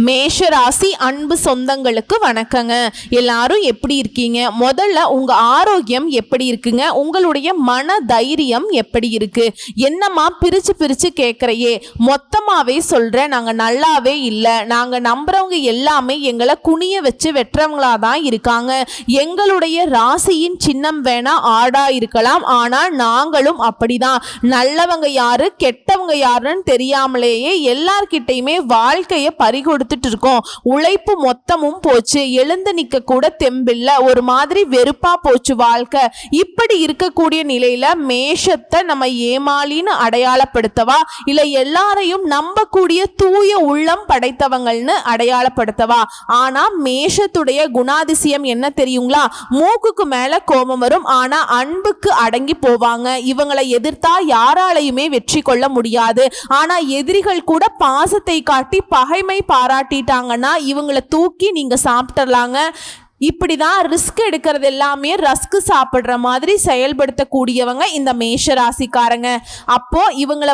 மேஷ ராசி அன்பு சொந்தங்களுக்கு வணக்கங்க. எல்லாரும் எப்படி இருக்கீங்க? முதல்ல உங்க ஆரோக்கியம் எப்படி இருக்குங்க? உங்களுடைய மன தைரியம் எப்படி இருக்கு? என்னம்மா பிரிச்சு பிரிச்சு கேட்கறையே, மொத்தமாவே சொல்றேன், நாங்க நல்லாவே இல்லை. நாங்க நம்புறவங்க எல்லாமே எங்களை குனிய வச்சு வெட்டுறவங்களா தான் இருக்காங்க. எங்களுடைய ராசியின் சின்னம் வேணா ஆடா இருக்கலாம், ஆனால் நாங்களும் அப்படிதான். நல்லவங்க யாரு கெட்டவங்க யாருன்னு தெரியாமலேயே எல்லார்கிட்டையுமே வாழ்க்கையை பறிகொடுத்துட்டு இருக்கோம். உழைப்பு மொத்தமும் போச்சு, எழுந்து நிக்க கூட தெம்பில்ல, ஒரு மாதிரி வெறுப்பா போச்சு வாழ்க்கை. இப்படி இருக்கக்கூடிய நிலையில மேஷத்தை நம்ம ஏமாளின்னு அடையாளப்படுத்தவா, இல்ல எல்லாரையும் நம்பக்கூடிய தூய உள்ளம் படைத்தவங்கள்னு அடையாளப்படுத்தவா? ஆனா மேஷத்துடைய குணாதிசயம் என்ன தெரியுங்களா? மூக்குக்கு மேல கோபம் வரும், ஆனா அன்புக்கு அடங்கி போவாங்க. இவங்களை எதிர்த்தா யாராலையுமே வெற்றி கொள்ள முடியாது. ஆனா எதிரிகள் கூட பாசத்தை காட்டி பகைமை பாராட்டிட்டாங்கன்னா இவங்களை தூக்கி நீங்க சாப்பிட்டுடலாங்க. இப்படிதான் ரிஸ்க் எடுக்கிறது எல்லாமே ரஸ்க் சாப்பிட்ற மாதிரி செயல்படுத்தக்கூடியவங்க இந்த மேஷ ராசிக்காரங்க. அப்போ இவங்களை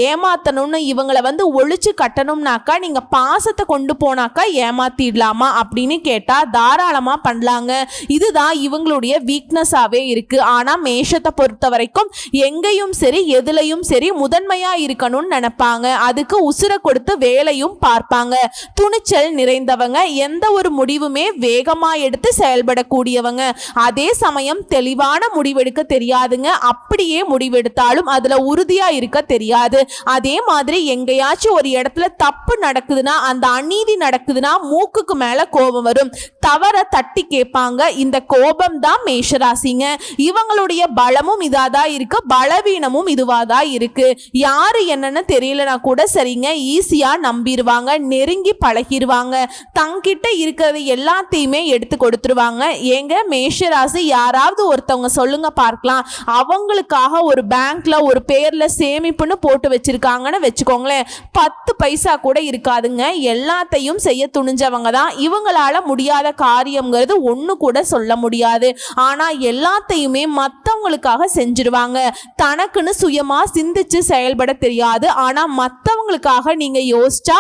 ஏமாத்தணும்னு, இவங்களை ஒழிச்சு கட்டணும்னாக்கா நீங்க பாசத்தை கொண்டு போனாக்கா ஏமாத்திடலாமா அப்படின்னு கேட்டா தாராளமா பண்ணலாங்க. இதுதான் இவங்களுடைய வீக்னஸாவே இருக்கு. ஆனா மேஷத்தை பொறுத்த வரைக்கும் எங்கேயும் சரி எதுலையும் சரி முதன்மையா இருக்கணும்னு நினைப்பாங்க. அதுக்கு உசுரை கொடுத்து வேலையும் பார்ப்பாங்க. துணிச்சல் நிறைந்தவங்க, எந்த ஒரு முடிவுமே வேகமா எடுத்து செயல்படக்கூடியவங்க. அதே சமயம் தெளிவான முடிவெடுக்க தெரியாதுங்க. அப்படியே முடிவெடுத்தாலும் அதுல உறுதியா இருக்க தெரியாது. அதே மாதிரி எங்கேயாச்சும் ஒரு இடத்துல தப்பு நடக்குதுன்னா, அந்த அநீதி நடக்குதுன்னா மூக்குக்கு மேல கோபம் வரும். தவற தட்டி கேட்பாங்க. இந்த கோபம் தான் மேஷராசிங்க. இவங்களுடைய பலமும் இதாதான் இருக்கு, பலவீனமும் இதுவாதான் இருக்கு. யாரு என்னன்னு தெரியலனா கூட சரிங்க, ஈஸியா நம்பிடுவாங்க, நெருங்கி பழகிடுவாங்க. தங்கிட்ட இருக்கிறது எல்லாத்தையுமே எடுத்து கொடுத்துருவாங்க. ஏங்க மேஷராசி யாராவது ஒருத்தவங்க சொல்லுங்க பார்க்கலாம், அவங்களுக்காக ஒரு பேங்க்ல ஒரு பேர்ல சேமிப்புன்னு போட்டு வச்சிருக்காங்கன்னு வச்சுக்கோங்களேன், 10 பைசா கூட இருக்காதுங்க. எல்லாத்தையும் செய்ய துணிஞ்சவங்க தான். இவங்களால முடியாத காரியம்ங்கிறது ஒண்ணு கூட சொல்ல முடியாது. ஆனா எல்லாத்தையுமே மற்றவங்களுக்காக செஞ்சிருவாங்க. தனக்குன்னு சுயமா சிந்திச்சு செயல்பட தெரியாது. ஆனா மற்றவங்களுக்காக நீங்க யோசிச்சா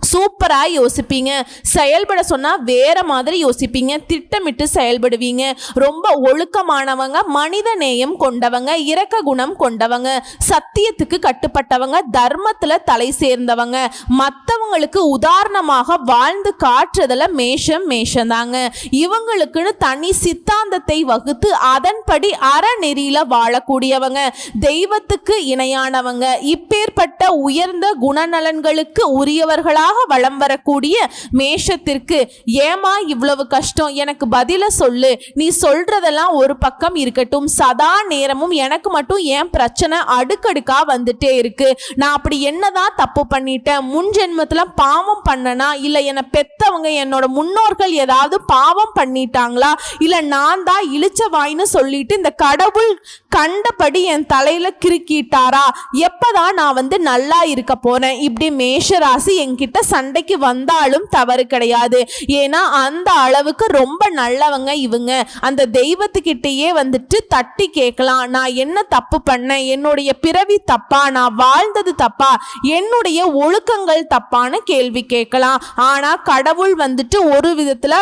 சூப்பரா யோசிப்பீங்க. செயல்பட சொன்னா வேற மாதிரி யோசிப்பீங்க. திட்டமிட்டு செயல்படுவீங்க. ரொம்ப ஒழுக்கமானவங்க, மனித நேயம் கொண்டவங்க, இரக்க குணம் கொண்டவங்க, சத்தியத்துக்கு கட்டுப்பட்டவங்க, தர்மத்துல தலை சேர்ந்தவங்க, மற்றவங்களுக்கு உதாரணமாக வாழ்ந்து காட்டுறதுல மேஷந்தாங்க. இவங்களுக்குன்னு தனி சித்தாந்தத்தை வகுத்து அதன்படி அறநெறியில வாழக்கூடியவங்க, தெய்வத்துக்கு இணையானவங்க. இப்பேற்பட்ட உயர்ந்த குணநலன்களுக்கு உரியவர்களா வளம் வரக்கூடிய மேஷத்திற்கு ஏமா இவ்வளவு கஷ்டம், எனக்கு பதில சொல்லு, நீ சொல்றதெல்லாம் ஒரு பக்கம் இருக்கட்டும், சதா நேரமும் எனக்கு மட்டும் ஏன் பிரச்சனை அடுக்கடுக்கா வந்துட்டே இருக்கு? நான் அப்படி என்னதான் தப்பு பண்ணிட்டேன்? முன் ஜென்மத்துல பாவம் பண்ணனா, இல்ல என்னை பெத்தவங்க என்னோட முன்னோர்கள் ஏதாவது பாவம் பண்ணிட்டாங்களா, இல்ல நான் தான் இழிச்ச வாயின்னு சொல்லிட்டு இந்த கடவுள் கண்டபடி என் தலையில கிறுக்கிட்டாரா? எப்பதான் நான் நல்லா இருக்க போறேன்? இப்படி மேஷராசி என்கிட்ட சண்டைக்கு வந்தாலும் தவறு கிடையாது. ஏன்னா அந்த அளவுக்கு ரொம்ப நல்லவங்க இவங்க. அந்த தெய்வத்துக்கிட்டேயே தட்டி கேட்கலாம், நான் என்ன தப்பு பண்ணேன்? என்னுடைய பிறவி தப்பா? நான் வாழ்ந்தது தப்பா? என்னுடைய ஒழுக்கங்கள் தப்பான கேள்வி கேட்கலாம். ஆனா கடவுள் ஒரு விதத்துல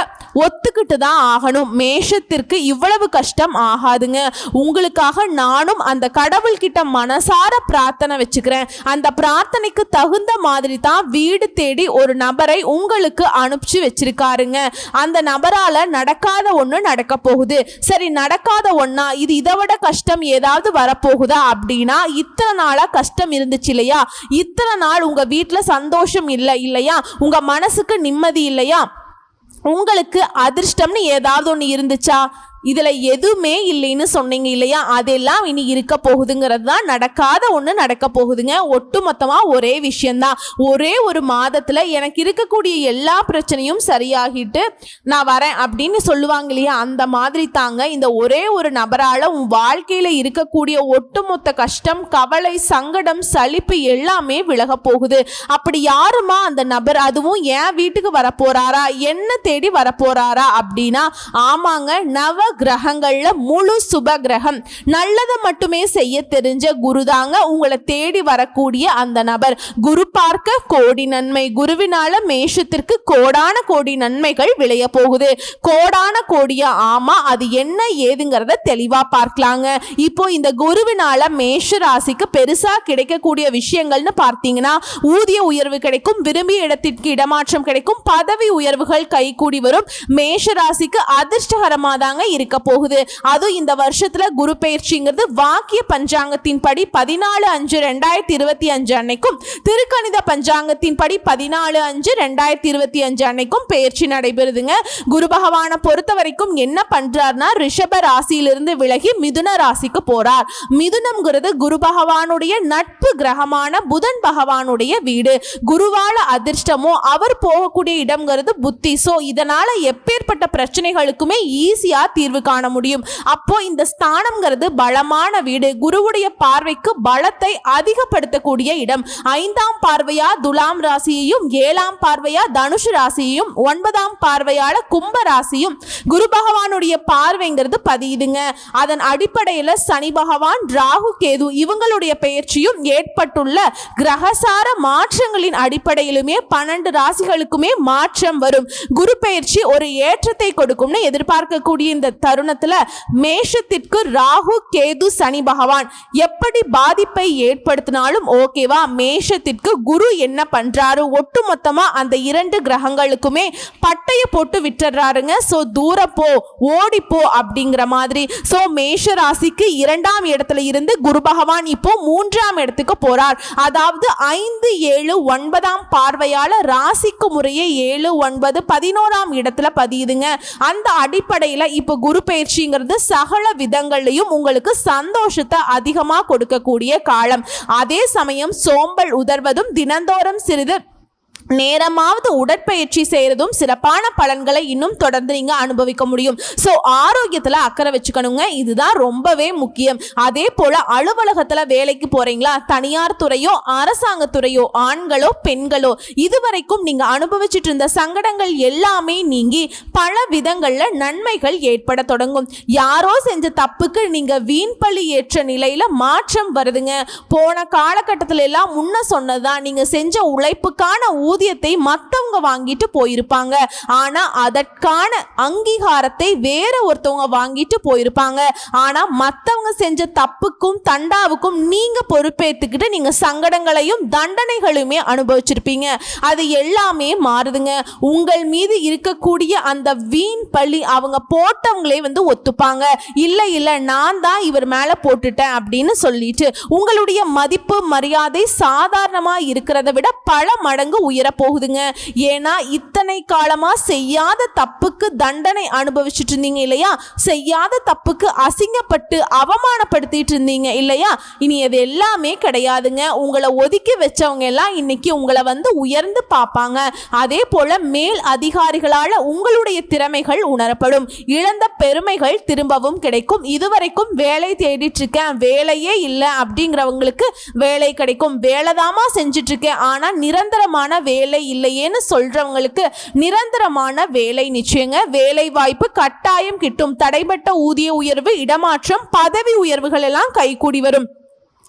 ஒத்துக்கிட்டு தான் ஆகணும். மேஷத்திற்கு இவ்வளவு கஷ்டம் ஆகாதுங்க. உங்களுக்காக நானும் அந்த கடவுள் கிட்ட மனசார பிரார்த்தனை வச்சுக்கிறேன். அந்த பிரார்த்தனைக்கு தகுந்த மாதிரி தான் வீடு தேடி ஒரு நபரை உங்களுக்கு அனுப்பிச்சு வச்சிருக்காருங்க. அந்த நபரால நடக்காத ஒண்ணு நடக்க போகுது. சரி, நடக்காத ஒண்ணா? இது இதை விட கஷ்டம் ஏதாவது வரப்போகுதா அப்படின்னா, இத்தனை நாளா கஷ்டம் இருந்துச்சு இல்லையா, இத்தனை நாள் உங்க வீட்டுல சந்தோஷம் இல்லை இல்லையா, உங்க மனசுக்கு நிம்மதி இல்லையா, உங்களுக்கு அதிர்ஷ்டம்னு ஏதாவது ஒண்ணு இருந்துச்சா? இதுல எதுவுமே இல்லைன்னு சொன்னீங்க இல்லையா, அதெல்லாம் இனி இருக்க போகுதுங்கிறது தான். நடக்காத ஒண்ணு நடக்க போகுதுங்க. ஒட்டு மொத்தமா ஒரே விஷயம்தான். ஒரே ஒரு மாதத்துல எனக்கு இருக்கக்கூடிய எல்லா பிரச்சனையும் சரியாகிட்டு நான் வரேன் அப்படின்னு சொல்லுவாங்க இல்லையா, அந்த மாதிரி தாங்க இந்த ஒரே ஒரு நபரால உன் வாழ்க்கையில இருக்கக்கூடிய ஒட்டுமொத்த கஷ்டம், கவலை, சங்கடம், சலிப்பு எல்லாமே விலக போகுது. அப்படி யாருமா அந்த நபர்? அதுவும் என் வீட்டுக்கு வரப்போறாரா, என்ன தேடி வரப்போறாரா அப்படின்னா, ஆமாங்க, நவ கிரகங்கள்ல முழு சுப கிரகம். நல்லதை மட்டுமே செய்ய தெரிஞ்ச குருதாங்க உங்களை தேடி வரக்கூடிய அந்த நபர். குரு பார்க்க கோடி நன்மை. குருவினால மேஷத்திற்கு கோடான கோடி நன்மைகள் விளைய போகுது. கோடான கோடியா? ஆமா, அது என்ன ஏதுங்கிறத தெளிவா பார்க்கலாங்க. இப்போ இந்த குருவினால மேஷ ராசிக்கு பெருசா கிடைக்கக்கூடிய விஷயங்கள்னு பார்த்தீங்கன்னா, ஊதிய உயர்வு கிடைக்கும், விரும்பிய இடத்திற்கு இடமாற்றம் கிடைக்கும், பதவி உயர்வுகள் கைகூடி வரும். மேஷ ராசிக்கு அதிர்ஷ்டகரமா தாங்க இருக்க போகுது. அதுவும் இந்த வருஷத்துல குரு பெயர்ச்சிங்கிறது வாக்கிய பஞ்சாங்கத்தின் படி 14/5/2025 அன்னைக்கும், திருக்கணித பஞ்சாங்கத்தின் படி 14/5/2025 அன்னைக்கும் பெயர்ச்சி நடைபெறுதுங்க. குரு பகவானை பொறுத்த வரைக்கும் என்ன பண்றாருன்னா, ரிஷப ராசியிலிருந்து விலகி மிதுன ராசிக்கு போறார். மிதுனம்ங்கிறது குரு பகவானுடைய நட்பு கிரகமான புதன் பகவானுடைய வீடு. குருவால அதிர்ஷ்டமோ அவர் போகக்கூடிய இடம்ங்கிறது புத்தி. சோ இதனால எப்பேற்பட்ட பிரச்சனைகளுக்குமே ஈஸியா தீர்வு காண முடியும். அப்போ இந்த ஸ்தானம்ங்கிறது பலமான வீடு. குருவுடைய பார்வைக்கு பலத்தை அதிகப்படுத்தக்கூடிய இடம். 5ஆம் பார்வையா துலாம் ராசியையும், 7ஆம் பார்வையா தனுஷ் ராசியையும், 9ஆம் பார்வையால கும்ப ராசியும் குரு பகவானுடைய பார்வைங்கிறது பதியுதுங்க. அதன் அடிப்படையில் சனி பகவான், ராகு, கேது இவங்களுடைய பெயர்ச்சியும் ஏற்பட்டுள்ள கிரகசார மாற்றங்களின் அடிப்படையிலுமே 12 ராசிகளுக்குமே மாற்றம் வரும். குரு பெயர்ச்சி ஒரு ஏற்றத்தை கொடுக்கும்னு எதிர்பார்க்கக்கூடிய இந்த தருணத்துல மேஷத்திற்கு ராகு, கேது, சனி பகவான் எப்படி பாதிப்பை ஏற்படுத்தினாலும் ஓகேவா, மேஷத்திற்கு குரு என்ன பண்றாரு, ஒட்டுமொத்தமா அந்த 2 கிரகங்களுக்குமே பட்டைய போட்டு விட்டுறாருங்க. சோ தூரப்போ ஓடிப்போ அப்படிங்கிற மாதிரி. சோ மேஷ ராசிக்கு 2ஆம் இடத்துல இருந்து குரு பகவான் இப்போ 3ஆம் இடத்துக்கு போறார். அதாவது 5, 7, 9ஆம் பார்வையால ராசிக்கு முறையே 7, 9, 11ஆம் இடத்துல பதியுதுங்க. அந்த அடிப்படையில இப்ப குரு பயிற்சிங்கிறது சகல விதங்களையும் உங்களுக்கு சந்தோஷத்தை அதிகமா கொடுக்கக்கூடிய காலம். அதே சமயம் சோம்பல் உதர்வதும், தினந்தோறும் சிறிது நேரமாவது உடற்பயிற்சி செய்யறதும் சிறப்பான பலன்களை இன்னும் தொடர்ந்து நீங்க அனுபவிக்க முடியும். சோ ஆரோக்கியத்துல அக்கறை வச்சுக்கணுங்க, இதுதான் ரொம்பவே முக்கியம். அதே போல அலுவலகத்துல வேலைக்கு போறீங்களா, தனியார் துறையோ அரசாங்க துறையோ, ஆண்களோ பெண்களோ, இதுவரைக்கும் நீங்க அனுபவிச்சுட்டு இருந்த சங்கடங்கள் எல்லாமே நீங்கி பல விதங்கள்ல நன்மைகள் ஏற்பட தொடங்கும். யாரோ செஞ்ச தப்புக்கு நீங்க வீண் பழி ஏற்ற நிலையில மாற்றம் வருதுங்க. போன காலகட்டத்தில எல்லாம் முன்ன சொன்னதுதான், நீங்க செஞ்ச உழைப்புக்கான ஊதியத்தை மத்தவங்க வாங்கிட்டு போயிருப்பாங்க. ஆனா அதற்கான அங்கீகாரத்தை வேற ஒருத்தவங்க வாங்கிட்டு போயிருப்பாங்க. ஆனா மத்தவங்க செஞ்ச தப்புக்கும் தண்டாவுக்கும் நீங்க பொறுப்பேற்றுக்கிட்டு நீங்க சங்கடங்களையும் தண்டனைகளுமே அனுபவிச்சிருப்பீங்க. அது எல்லாமே மாறுதுங்க. உங்கள் மீது இருக்கக்கூடிய அந்த வீண் பழி அவங்க போட்டவங்களே ஒத்துப்பாங்க. இல்ல நான் தான் இவர் மேல போட்டுட்டேன் அப்படின்னு சொல்லிட்டு உங்களுடைய மதிப்பு மரியாதை சாதாரணமா இருக்கிறத விட பல மடங்கு உயர போகுதுங்க. ஏன்னா இத்தனை காலமா செய்யாத தப்புக்கு தண்டனை அனுபவிச்சுட்டு இருந்தீங்க இல்லையா, செய்யாத தப்புக்கு அசிங்கப்பட்டு அவமானப்படுத்திட்டு இருந்தீங்க இல்லையா, இனி அது எல்லாமே கிடையாதுங்க. உங்களை ஒதுக்கி வச்சவங்க எல்லாம் இன்னைக்கு உங்களை உயர்ந்து பார்ப்பாங்க. அதே போல மேல் அதிகாரிகளால உங்களுடைய திறமைகள் உணரப்படும். இழந்த பெருமைகள் திரும்பவும் கிடைக்கும். இதுவரைக்கும் வேலை தேடிட்டு இருக்கேன், வேலையே இல்லை அப்படிங்கிறவங்களுக்கு வேலை கிடைக்கும். வேலைதாமா செஞ்சுட்டு இருக்கேன் ஆனா நிரந்தரமான வேலை இல்லையேன்னு சொல்றவங்களுக்கு நிரந்தரமான வேலை நிச்சயங்க. வேலை வாய்ப்பு கட்டாயம் கிட்டும். தடைபட்ட ஊதிய உயர்வு, இடமாற்றம், பதவி உயர்வுகள் எல்லாம் கைகூடி வரும்.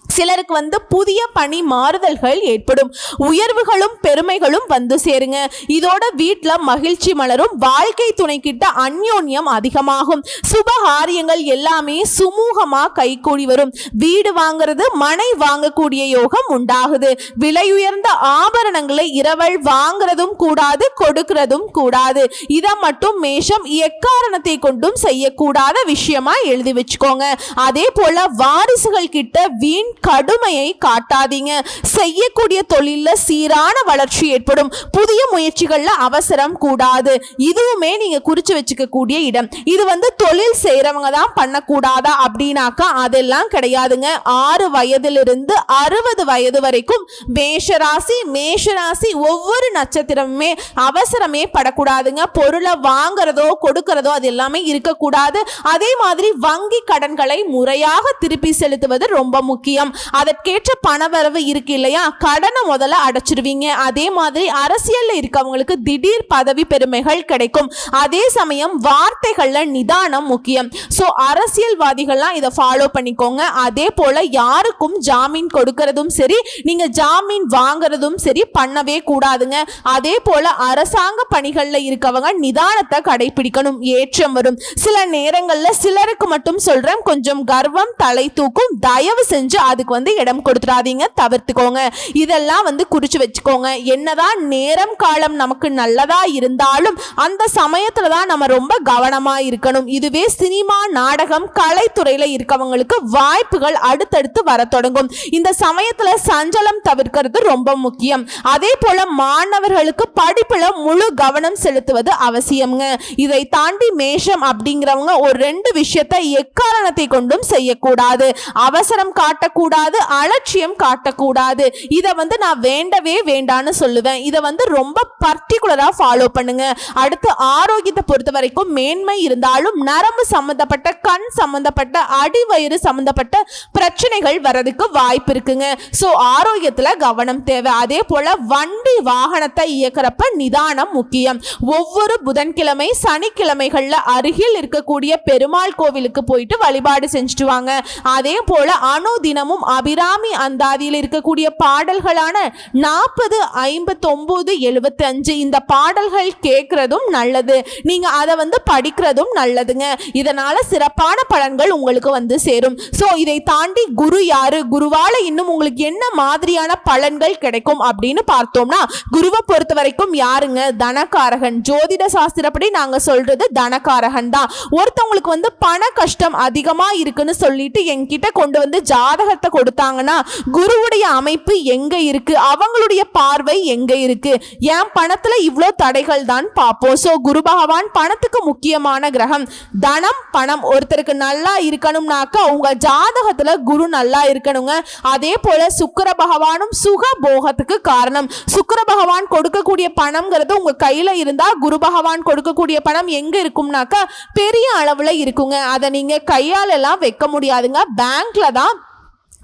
சிலருக்கு புதிய பணி மாறுதல்கள் ஏற்படும். உயர்வுகளும் பெருமைகளும் சேருங்க. இதோட வீட்டுல மகிழ்ச்சி மலரும். வாழ்க்கை துணை கிட்ட அந்யோன்யம் அதிகமாகும். சுபகாரியங்கள் எல்லாமே சுமூகமா கைகூடி வரும். வீடு வாங்குறது, மனை வாங்கக்கூடிய யோகம் உண்டாகுது. விலை உயர்ந்த ஆபரணங்களை இரவல் வாங்குறதும் கூடாது, கொடுக்கிறதும் கூடாது. இதை மட்டும் மேஷம் எக்காரணத்தை கொண்டும் செய்யக்கூடாத விஷயமா எழுதி வச்சுக்கோங்க. அதே போல வாரிசுகள் கிட்ட வீண் கடுமையை காட்டாதீங்க. செய்யக்கூடிய தொழில சீரான வளர்ச்சி ஏற்படும். புதிய முயற்சிகள்ல அவசரம் கூடாது. இதுவுமே நீங்க குறிச்சு வச்சுக்க கூடிய இடம். இது தொழில் செய்யறவங்க தான் பண்ணக்கூடாதா அப்படின்னாக்கா அதெல்லாம் கிடையாதுங்க. 6 வயதிலிருந்து 60 வயது வரைக்கும் மேஷராசி ஒவ்வொரு நட்சத்திரமுமே அவசரமே படக்கூடாதுங்க. பொருளை வாங்குறதோ கொடுக்கிறதோ அது எல்லாமே இருக்கக்கூடாது. அதே மாதிரி வங்கி கடன்களை முறையாக திருப்பி செலுத்துவது ரொம்ப முக்கியம். முக்கியம். அதற்கேற்ற பணவரவு இருக்கு இல்லையா, கடனை முதல்ல அடைச்சிருவீங்க. அதே மாதிரி அரசியல்ல இருக்கவங்களுக்கு திடீர் பதவி பெருமைகள் கிடைக்கும். அதே சமயம் வார்த்தைகள்ல நிதானம் முக்கியம். சோ அரசியல்வாதிகள்லாம் இதை ஃபாலோ பண்ணிக்கோங்க. அதே போல யாருக்கும் ஜாமீன் கொடுக்கறதும் சரி, நீங்க ஜாமீன் வாங்குறதும் சரி பண்ணவே கூடாதுங்க. அதே போல அரசாங்க பணிகள்ல இருக்கவங்க நிதானத்தை கடைபிடிக்கணும். ஏற்றம் வரும். சில நேரங்கள்ல சிலருக்கு மட்டும் சொல்றேன், கொஞ்சம் கர்வம் தலை தூக்கும். தயவு செஞ்சு அதுக்கு இடம் கொடுத்துடாதீங்க, தவிர்த்துக்கோங்க. இதெல்லாம் குறிச்சு வச்சுக்கோங்க. என்னதான் நேரம் காலம் நமக்கு நல்லதா இருந்தாலும் அந்த சமயத்துல தான் நம்ம ரொம்ப கவனமா இருக்கணும். இதுவே சினிமா நாடகம் கலைத்துறையில இருக்கவங்களுக்கு வாய்ப்புகள் அடுத்தடுத்து வர தொடங்கும். இந்த சமயத்துல சஞ்சலம் தவிர்க்கிறது ரொம்ப முக்கியம். அதே போல மாணவர்களுக்கு படிப்புல முழு கவனம் செலுத்துவது அவசியம்ங்க. இதை தாண்டி மேஷம் அப்படிங்கிறவங்க ஒரு 2 விஷயத்தை எக்காரணத்தை கொண்டும் செய்யக்கூடாது. அவசரம் காட்டக்கூடாது, அலட்சியம் காட்டக்கூடாது. இதை நான் வேண்டவே வேண்டான்னு சொல்லுவேன். இதை ரொம்ப பர்டிகுலரா ஃபாலோ பண்ணுங்க. அடுத்து ஆரோக்கியத்தை பொறுத்த வரைக்கும் மேன்மை இருந்தாலும் நரம்பு சம்பந்தப்பட்ட, கண் சம்பந்தப்பட்ட, அடிவயிறு சம்பந்தப்பட்ட பிரச்சனைகள் வரதுக்கு வாய்ப்பு இருக்குங்க. சோ ஆரோக்கியத்துல கவனம் தேவை. அதே போல வண்டி வாகனத்தை இயக்கிறப்ப நிதானம் முக்கியம். ஒவ்வொரு புதன்கிழமை சனிக்கிழமைகள்ல அருகில் இருக்கக்கூடிய பெருமாள் கோவிலுக்கு போயிட்டு வழிபாடு செஞ்சுட்டு வாங்க. அதே போல அனுதினமும் அபிராமி அந்தாதியில் இருக்கக்கூடிய பாடல்களான 40, 59, 75 இந்த பாடல்கள் கேட்கறதும் நல்லது. நீங்க அதை படிக்கிறதும் நல்லதுங்க. இதனால சிறப்பான பலன்கள் உங்களுக்கு சேரும். சோ இதை தாண்டி குரு யாரு, குருவால இன்னும் உங்களுக்கு என்ன மாதிரியான பலன்கள் கிடைக்கும் அப்படின்னு பார்த்தோம்னா, குருவை பொறுத்த வரைக்கும் யாருங்க, தனகாரகன். ஜோதிட சாஸ்திரப்படி நாங்க சொல்றது தனகாரகன் தான். ஒருத்தவங்களுக்கு பண கஷ்டம் அதிகமா இருக்குன்னு சொல்லிட்டு என்கிட்ட கொண்டு ஜாதகத்தை கொடுத்தாங்கன்னா, குருவுடைய அமைப்பு எங்க இருக்கு, அவங்களுடைய பார்வை எங்க இருக்கு, என் பணத்துல இவ்வளோ தடைகள் தான் பார்ப்போம். சோ குரு பகவான் பணத்துக்கு முக்கியமான கிரகம். தனம் பணம் ஒருத்தருக்கு நல்லா இருக்கணும்னாக்கா உங்க ஜாதகத்துல குரு நல்லா இருக்கணுங்க. அதே போல சுக்கிர பகவானும் சுக போகத்துக்கு காரணம். சுக்கிர பகவான் கொடுக்கக்கூடிய பணம்ங்கிறது உங்க கையில இருந்தா, குரு பகவான் கொடுக்கக்கூடிய பணம் எங்க இருக்கும்னாக்கா பெரிய அளவுல இருக்குங்க. அதை நீங்க கையால எல்லாம் வைக்க முடியாதுங்க, பேங்க்ல தான்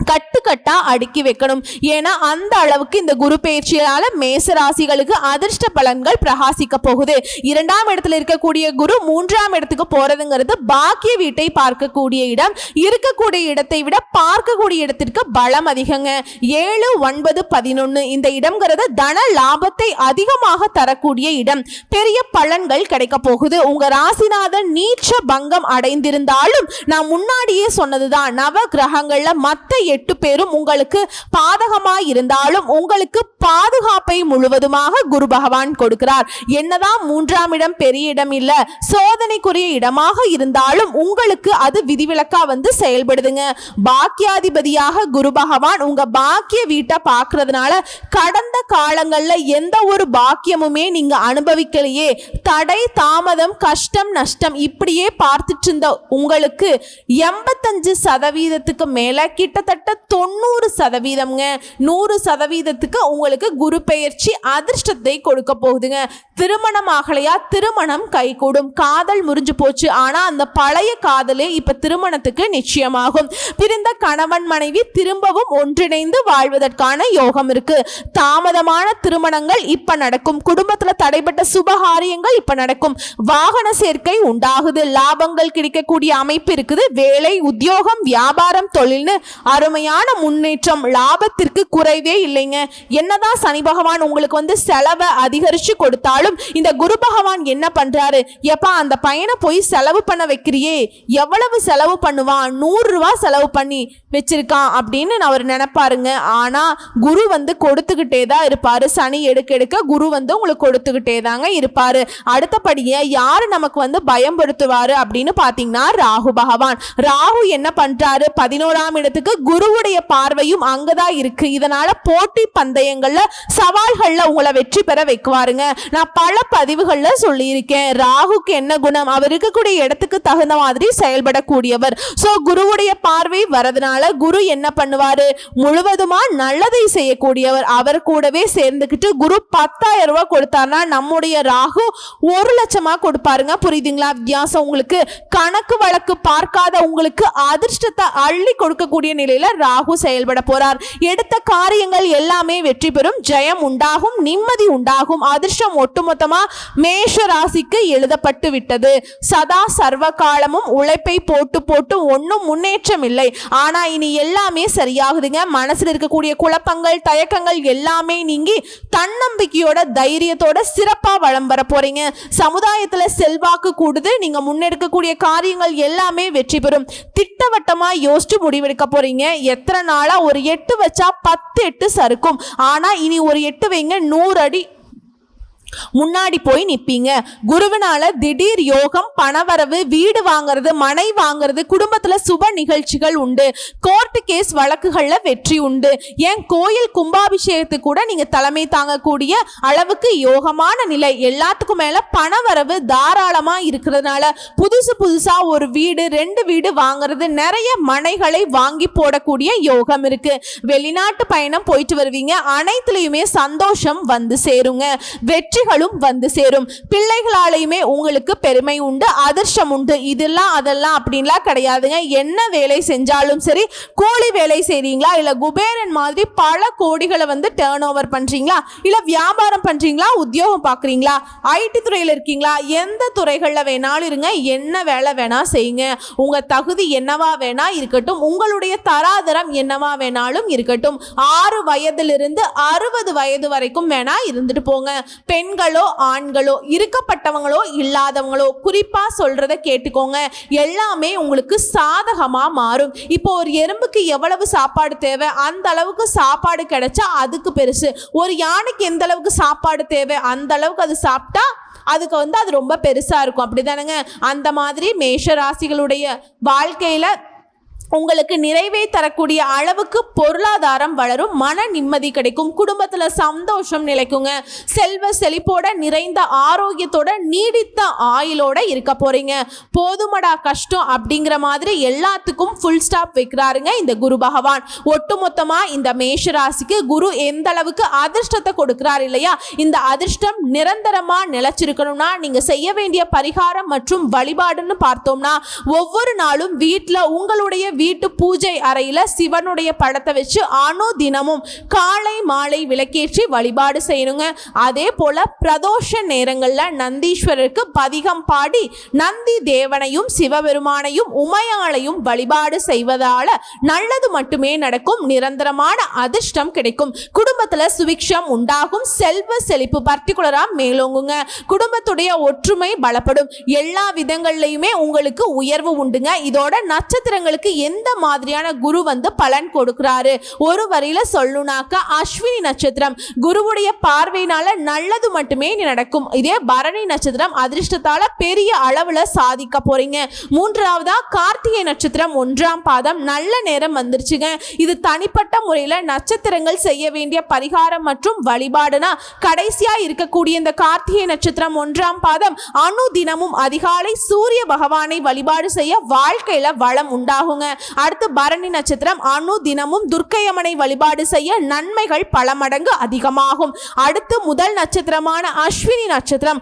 கட்டுக்கட்டா அடுக்கி வைக்கணும். ஏன்னா அந்த அளவுக்கு இந்த குரு பயிற்சியால மேச ராசிகளுக்கு அதிர்ஷ்ட பலன்கள் பிரகாசிக்க போகுது. 2ஆம் இடத்துல இருக்கக்கூடிய குரு 3ஆம் இடத்துக்கு போறதுங்கிறது பாக்கிய வீட்டை பார்க்கக்கூடிய இடம். இருக்கக்கூடிய இடத்தை விட பார்க்கக்கூடிய இடத்திற்கு பலம் அதிகங்க. 7, 9, 11 இந்த இடம்ங்கிறது தன லாபத்தை அதிகமாக தரக்கூடிய இடம். பெரிய பலன்கள் கிடைக்க போகுது. உங்க ராசிநாதன் நீச்ச பங்கம் அடைந்திருந்தாலும் நான் முன்னாடியே சொன்னதுதான், நவ கிரகங்கள்ல மத்த 8 பேரும் உங்களுக்கு பாதகமாய் இருந்தாலும் உங்களுக்கு பாதுகாப்பை முழுவதுமாக குரு பகவான் கொடுக்கிறார். என்னதான் 3ஆம் இடம் பெரிய இடம் இல்ல, சோதனைக்குரிய இடமாக இருந்தாலும் உங்களுக்கு அது விதிவிலக்கா செயல்படுதுங்க. பாக்கியாதிபதியாக குரு பகவான் உங்க பாக்கிய வீட்டை பார்க்கறதுனால கடந்த காலங்கள்ல எந்த ஒரு பாக்கியமுமே நீங்க அனுபவிக்கலையே, தடை தாமதம் கஷ்டம் நஷ்டம் இப்படியே பார்த்துட்டு இருந்த உங்களுக்கு 85% மேல கிட்டத்தட்ட 90%ங்க, 100%க்கு உங்களுக்கு குரு பெயர்ச்சி அதிர்ஷ்டத்தை கொடுக்க போகுதுங்க. திருமணம் ஆகலையா, திருமணம் கைகூடும். காதல் முறிஞ்சு போச்சு, ஆனா அந்த பழைய காதலே இப்ப திருமணத்துக்கு நிச்சயமாகும். பிரிந்த கணவன் மனைவி திரும்பவும் ஒன்றிணைந்து வாழ்வதற்கான யோகம் இருக்கு. தாமதமான திருமணங்கள் இப்ப நடக்கும். குடும்பத்துல தடைபட்ட சுபகாரியங்கள் இப்ப நடக்கும். வாகன சேர்க்கை உண்டாகுது. லாபங்கள் கிடைக்கக்கூடிய அமைப்பு இருக்குது. வேலை, உத்தியோகம், வியாபாரம், தொழில்னு அருமையான முன்னேற்றம். லாபத்திற்கு குறைவே இல்லைங்க. என்னதான் சனி பகவான் உங்களுக்கு செலவை அதிகரிச்சு கொடுத்தாலும் இந்த குரு பகவான் என்ன பண்றாரு, எப்பா அந்த பையனை போய் செலவு பண்ண வைக்கிறியே, எவ்வளவு செலவு பண்ணுவான், 100 ரூபாய் செலவு பண்ணி வச்சிருக்கான் அப்படின்னு அவர் நினைப்பாருங்க. ஆனா குரு கொடுத்துக்கிட்டே தான் இருப்பாரு. சனி எடுக்க எடுக்க குரு உங்களுக்கு கொடுத்துக்கிட்டே தாங்க இருப்பாரு. அடுத்தபடியே யாரு நமக்கு பயன்படுத்துவாரு அப்படின்னு பாத்தீங்கன்னா ராகு பகவான். ராகு என்ன பண்றாரு, 11ஆம் இடத்துக்கு குருவுடைய பார்வையும் அங்கதான் இருக்கு. இதனால போட்டி பந்தயங்கள்ல சவால்கள்ல உங்களை வெற்றி பெற வைக்குவாருங்க. நான் பல பதிவுகள்ல சொல்லி இருக்கேன், ராகுக்கு என்ன குணம், அவர் இருக்கக்கூடிய இடத்துக்கு தகுந்த மாதிரி செயல்படக்கூடியவர். சோ குருவுடைய பார்வை வரதுனால குரு என்ன பண்ணுவாரு, முழுவதுமா நல்லதை செய்யக்கூடியவர். அவர் கூடவே சேர்ந்துக்கிட்டு குரு 10,000 ரூபாய் கொடுத்தாருன்னா நம்முடைய ராகு 1 லட்சமா கொடுப்பாருங்க. புரியுதுங்களா வித்தியாசம் உங்களுக்கு? கணக்கு வழக்கு பார்க்காத உங்களுக்கு அதிர்ஷ்டத்தை அள்ளி கொடுக்கக்கூடிய நிலையில முறையில ராகு செயல்பட போறார். எடுத்த காரியங்கள் எல்லாமே வெற்றி பெறும், ஜெயம் உண்டாகும், நிம்மதி உண்டாகும். அதிர்ஷ்டம் ஒட்டுமொத்தமா மேஷ ராசிக்கு எழுதப்பட்டு விட்டது. சதா சர்வ காலமும் உழைப்பை போட்டு போட்டு ஒன்னும் முன்னேற்றம் இல்லை. ஆனா இனி எல்லாமே சரியாகுதுங்க. மனசுல இருக்கக்கூடிய குழப்பங்கள் தயக்கங்கள் எல்லாமே நீங்கி தன்னம்பிக்கையோட தைரியத்தோட சிறப்பா வளம் வர போறீங்க. சமுதாயத்துல செல்வாக்கு கூடுது. நீங்க முன்னெடுக்கக்கூடிய காரியங்கள் எல்லாமே வெற்றி பெறும். திட்டவட்டமா யோசிச்சு முடிவெடுக்க போறீங்க. எத்தனை நாளா ஒரு 8 வச்சா 10 8 சறுக்கும். ஆனா இனி ஒரு 8 வைங்க 100 அடி முன்னாடி போய் நிப்பீங்க. குருவினால திடீர் யோகம், பணவரவு, வீடு வாங்குறது, மனை வாங்குறது, குடும்பத்துல சுப நிகழ்ச்சிகள் உண்டு. கோர்ட் கேஸ் வழக்குகள்ல வெற்றி உண்டு. ஏன் கோயில் கும்பாபிஷேகத்துக்கு கூட நீங்க தலைமை தாங்கக்கூடிய அளவுக்கு யோகமான நிலை. எல்லாத்துக்கும் மேல பணவரவு தாராளமா இருக்கிறதுனால புதுசா ஒரு வீடு 2 வீடு வாங்குறது, நிறைய மனைகளை வாங்கி போடக்கூடிய யோகம் இருக்கு. வெளிநாட்டு பயணம் போயிட்டு வருவீங்க. அனைத்துலயுமே சந்தோஷம் வந்து சேருங்க. வெற்றிகளும் வந்து சேரும். பிள்ளைகளாலையுமே உங்களுக்கு பெருமை உண்டு, அதிர்ஷ்டம் உண்டு. இதெல்லாம் அதெல்லாம் அப்படின்லாம் கிடையாதுங்க. என்ன வேலை செஞ்சாலும் சரி, கூலி வேலை செய்றீங்களா, இல்ல குபேரன் மாதிரி பல கோடிகளை வந்து டர்ன் ஓவர் பண்றீங்களா, இல்ல வியாபாரம் பண்றீங்களா, உத்தியோகம் பாக்குறீங்களா, ஐடி துறையில இருக்கீங்களா, எந்த துறைகள்ல வேணாலும் இருங்க, என்ன வேலை வேணா செய்யுங்க. உங்க தகுதி என்னவா வேணா இருக்கட்டும், உங்களுடைய தராதரம் என்னவா வேணாலும் இருக்கட்டும். 6 வயதிலிருந்து 60 வயது வரைக்கும் வேணா இருந்துட்டு போங்க. பெண்களோ ஆண்களோ, இருக்கப்பட்டவங்களோ இல்லாதவங்களோ, குறிப்பா சொல்றத கேட்டுக்கோங்க. எல்லாமே உங்களுக்கு சாதகமா மாறும். இப்போ ஒரு எறும்புக்கு எவ்வளவு சாப்பாடு தேவை, அந்த அளவுக்கு சாப்பாடு கிடைச்சா அதுக்கு பெருசு. ஒரு யானைக்கு எந்த அளவுக்கு சாப்பாடு தேவை, அந்த அளவுக்கு அது சாப்பிட்டா அதுக்கு வந்து அது ரொம்ப பெருசா இருக்கும். அப்படிதானங்க? அந்த மாதிரி மேஷ ராசிகளுடைய வாழ்க்கையில உங்களுக்கு நிறைவே தரக்கூடிய அளவுக்கு பொருளாதாரம் வளரும், மன நிம்மதி கிடைக்கும், குடும்பத்துல சந்தோஷம் நிலைக்குங்க. செல்வ செழிப்போட நிறைந்த ஆரோக்கியத்தோட நீடித்த ஆயுளோட இருக்க போறீங்க. போதுமடா கஷ்டம் அப்படிங்கிற மாதிரி எல்லாத்துக்கும் ஃபுல் ஸ்டாப் வைக்கிறாருங்க இந்த குரு பகவான். ஒட்டுமொத்தமா இந்த மேஷ ராசிக்கு குரு எந்த அளவுக்கு அதிர்ஷ்டத்தை கொடுக்கிறார் இல்லையா, இந்த அதிர்ஷ்டம் நிரந்தரமா நிலைச்சிருக்கணும்னா நீங்க செய்ய வேண்டிய பரிகாரம் மற்றும் வழிபாடுன்னு பார்த்தோம்னா, ஒவ்வொரு நாளும் வீட்டுல உங்களுடைய வீட்டு பூஜை அறையில சிவனுடைய படத்தை வச்சு தினமும் காலை மாலை விளக்கேற்றி வழிபாடு செய்யணுங்க. அதே போல பிரதோஷ நேரங்கள்ல நந்தீஸ்வரருக்கு பதிகம் பாடி நந்தி தேவனையும் சிவபெருமானையும் உமையாளையும் வழிபாடு செய்வதால நல்லது மட்டுமே நடக்கும். நிரந்தரமான அதிர்ஷ்டம் கிடைக்கும். குடும்பத்துல சுவிக்ஷம் உண்டாகும். செல்வ செழிப்பு பர்டிகுலரா மேலோங்குங்க. குடும்பத்துடைய ஒற்றுமை பலப்படும். எல்லா விதங்கள்லயுமே உங்களுக்கு உயர்வு உண்டுங்க. இதோட நட்சத்திரங்களுக்கு எந்த மாதிரியான குரு வந்து பலன் கொடுக்கிறாரு ஒரு வரியில சொல்லணும்னாக்க, அஸ்வினி நட்சத்திரம் குருவுடைய பார்வையினால நல்லது மட்டுமே நடக்கும். இதே பரணி நட்சத்திரம் அதிர்ஷ்டத்தால பெரிய அளவுல சாதிக்க போறீங்க. மூன்றாவதா கார்த்திகை நட்சத்திரம் 1ஆம் பாதம் நல்ல நேரம் வந்துருச்சுங்க. இது தனிப்பட்ட முறையில நட்சத்திரங்கள் செய்ய வேண்டிய பரிகாரம் மற்றும் வழிபாடுனா, கடைசியா இருக்கக்கூடிய இந்த கார்த்திகை நட்சத்திரம் 1ஆம் பாதம் தினமும் அதிகாலை சூரிய பகவானை வழிபாடு செய்ய வாழ்க்கையில வளம் உண்டாகுங்க. அடுத்து பரணி நட்சத்திரம் தினமும் துர்க்கையம்மனை வழிபாடு செய்ய நன்மைகள் பல மடங்கு அதிகமாகும். அடுத்து முதல் நட்சத்திரமான அஸ்வினி நட்சத்திரம்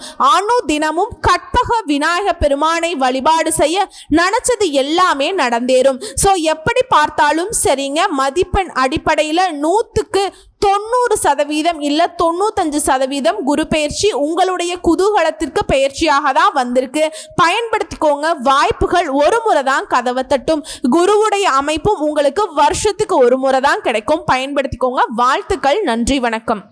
தினமும் கற்பக விநாயக பெருமானை வழிபாடு செய்ய நினைச்சது எல்லாமே நடந்தேறும். சோ எப்படி பார்த்தாலும் சரிங்க, மதிப்பெண் அடிப்படையில் 100க்கு 90% இல்ல 95% குரு பயிற்சி உங்களுடைய குதூகலத்திற்கு பயிற்சியாக தான் வந்திருக்கு. பயன்படுத்திக்கோங்க. வாய்ப்புகள் ஒரு முறை தான் கதவை தட்டும். குருவுடைய அமைப்பும் உங்களுக்கு வருஷத்துக்கு ஒரு முறை தான் கிடைக்கும். பயன்படுத்திக்கோங்க. வாழ்த்துக்கள். நன்றி, வணக்கம்.